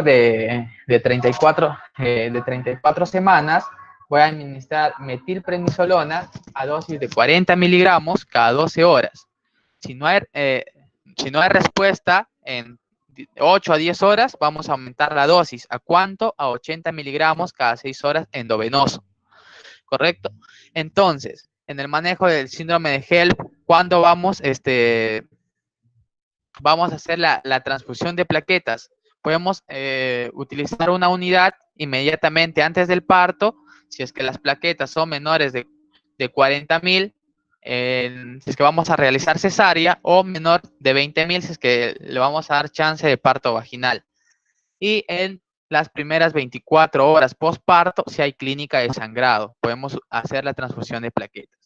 de 34 semanas, voy a administrar metilprednisolona a dosis de 40 miligramos cada 12 horas. Si no hay respuesta en 8 a 10 horas, vamos a aumentar la dosis. ¿A cuánto? A 80 miligramos cada 6 horas endovenoso. ¿Correcto? Entonces, en el manejo del síndrome de HELP, ¿cuándo vamos, vamos a hacer la transfusión de plaquetas? Podemos utilizar una unidad inmediatamente antes del parto, si es que las plaquetas son menores de 40.000, si es que vamos a realizar cesárea, o menor de 20.000, si es que le vamos a dar chance de parto vaginal. Y en las primeras 24 horas postparto, si hay clínica de sangrado, podemos hacer la transfusión de plaquetas.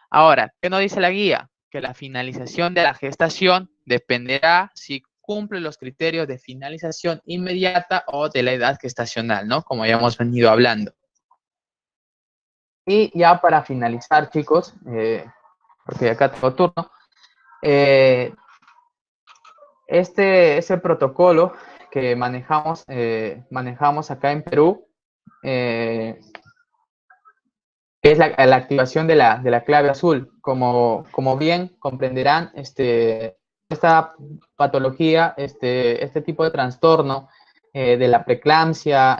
Ahora, ¿qué nos dice la guía? Que la finalización de la gestación dependerá si cumple los criterios de finalización inmediata o de la edad gestacional, ¿no? Como ya hemos venido hablando. Y ya para finalizar, chicos, porque acá tengo turno, ese protocolo que manejamos acá en Perú, es la activación de la clave azul. Como bien comprenderán, esta patología, este tipo de trastorno de la preeclampsia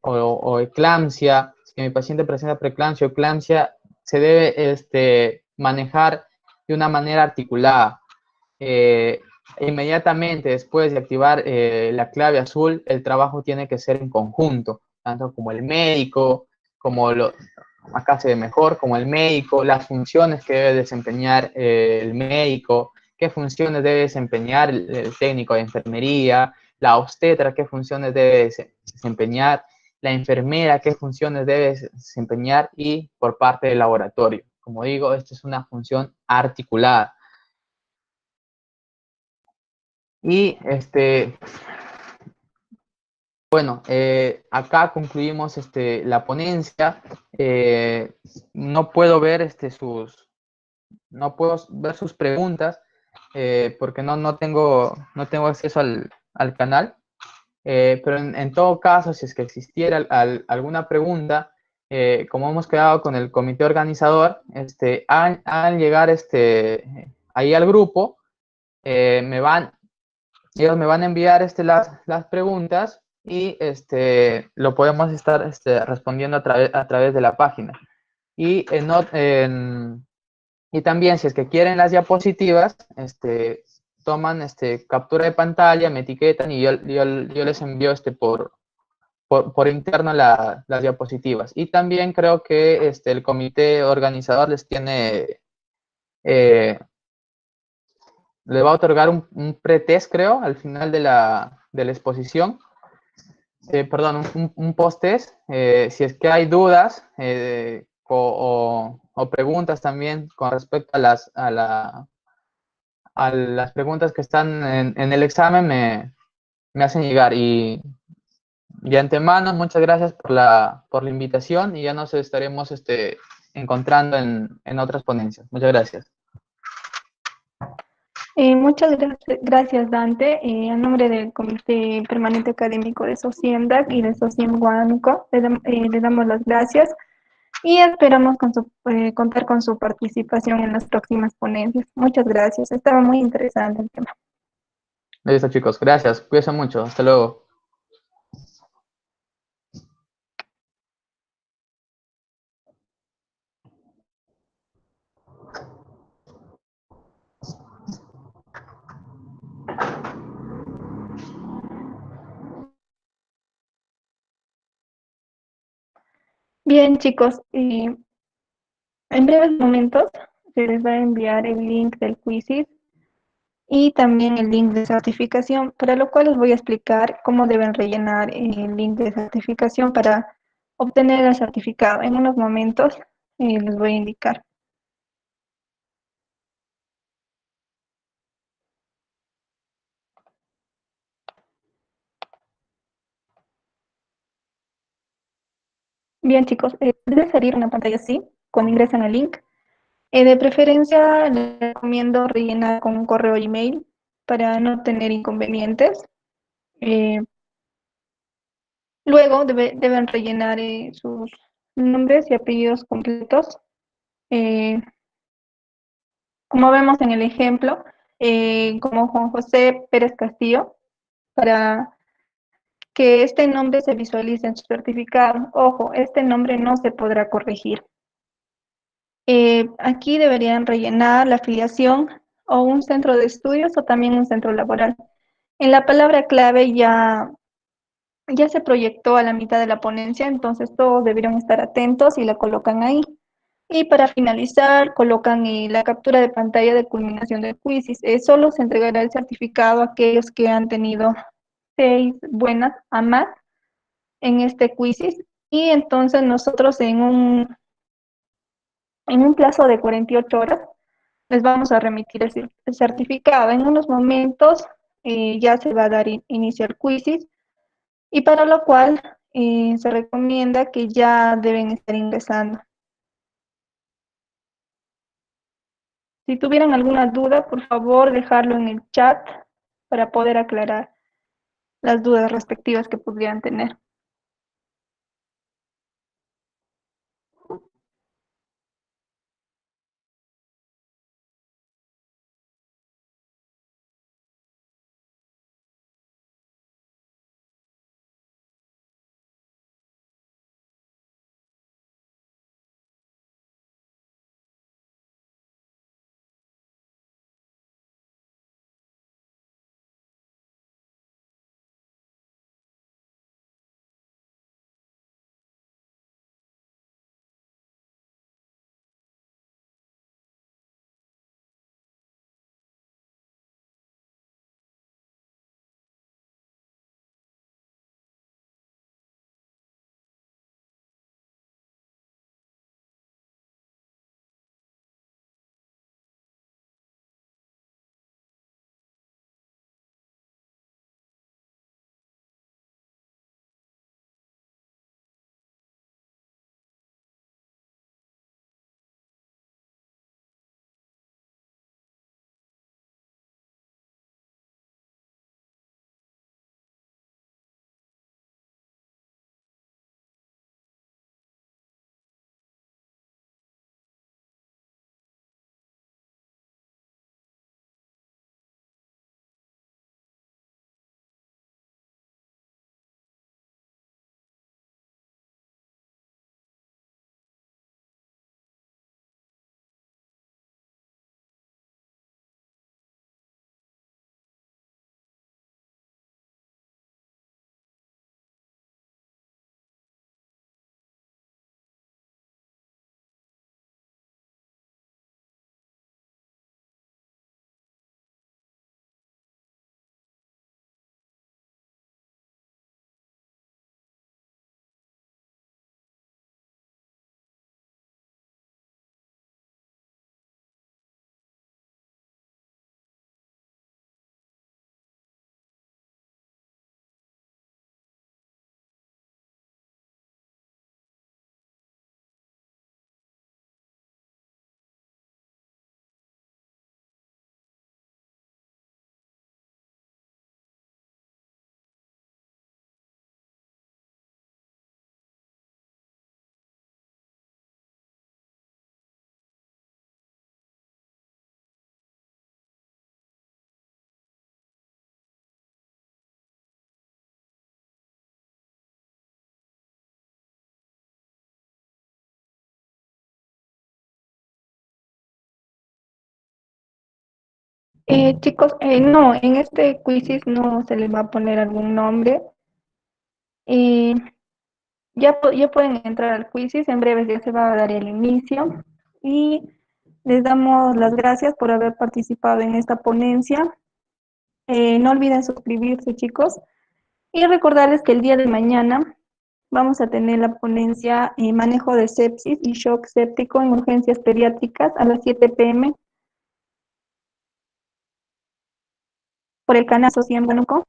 o eclampsia, si mi paciente presenta preeclampsia o eclampsia, se debe manejar de una manera articulada. Inmediatamente después de activar la clave azul, el trabajo tiene que ser en conjunto, tanto como el médico, como acá se ve mejor, como el médico, las funciones que debe desempeñar el médico, qué funciones debe desempeñar el técnico de enfermería, la obstetra, qué funciones debe desempeñar, la enfermera, qué funciones debe desempeñar, y por parte del laboratorio. Como digo, esto es una función articulada. Y bueno, acá concluimos la ponencia. No puedo ver no puedo ver sus preguntas porque no tengo acceso al canal. Pero en todo caso, si es que existiera alguna pregunta, como hemos quedado con el comité organizador, hagan llegar ahí al grupo. Ellos me van a enviar las preguntas y lo podemos estar respondiendo a través de la página. Y, y también, si es que quieren las diapositivas, toman captura de pantalla, me etiquetan y yo les envío por interno las diapositivas. Y también creo que el comité organizador le va a otorgar un pretest, creo, al final de la exposición. Perdón, un post-test. Si es que hay dudas o preguntas también con respecto a las preguntas que están en el examen, me hacen llegar. Y de antemano, muchas gracias por la invitación, y ya nos estaremos encontrando en otras ponencias. Muchas gracias. Muchas gracias, Dante. A nombre del Comité Permanente Académico de SOCIEMDAC y de SOCIEM Huánuco, le damos las gracias y esperamos contar con su participación en las próximas ponencias. Muchas gracias. Estaba muy interesante el tema. Listo, chicos. Gracias. Cuídense mucho. Hasta luego. Bien, chicos, en breves momentos se les va a enviar el link del quizzes y también el link de certificación, para lo cual les voy a explicar cómo deben rellenar el link de certificación para obtener el certificado. En unos momentos les voy a indicar. Bien, chicos, debe salir una pantalla así cuando ingresan al link. De preferencia, les recomiendo rellenar con un correo email para no tener inconvenientes. Eh, Luego deben rellenar sus nombres y apellidos completos. Como vemos en el ejemplo, como Juan José Pérez Castillo, para que este nombre se visualice en su certificado. Ojo, este nombre no se podrá corregir. Aquí deberían rellenar la afiliación o un centro de estudios o también un centro laboral. En la palabra clave ya se proyectó a la mitad de la ponencia, entonces todos debieron estar atentos y la colocan ahí. Y para finalizar, colocan la captura de pantalla de culminación del quizzes. Solo se entregará el certificado a aquellos que han tenido 6 buenas a más en este quizzes. Y entonces nosotros en un plazo de 48 horas les vamos a remitir el certificado. En unos momentos ya se va a dar inicio al quizzes y para lo cual se recomienda que ya deben estar ingresando. Si tuvieran alguna duda, por favor, dejarlo en el chat para poder aclarar las dudas respectivas que pudieran tener. Chicos, no, en este quizzes no se les va a poner algún nombre. Eh, ya pueden entrar al quizzes, en breve ya se va a dar el inicio y les damos las gracias por haber participado en esta ponencia. No olviden suscribirse, chicos, y recordarles que el día de mañana vamos a tener la ponencia manejo de sepsis y shock séptico en urgencias pediátricas a las 7 p.m. por el canal Social Huánuco.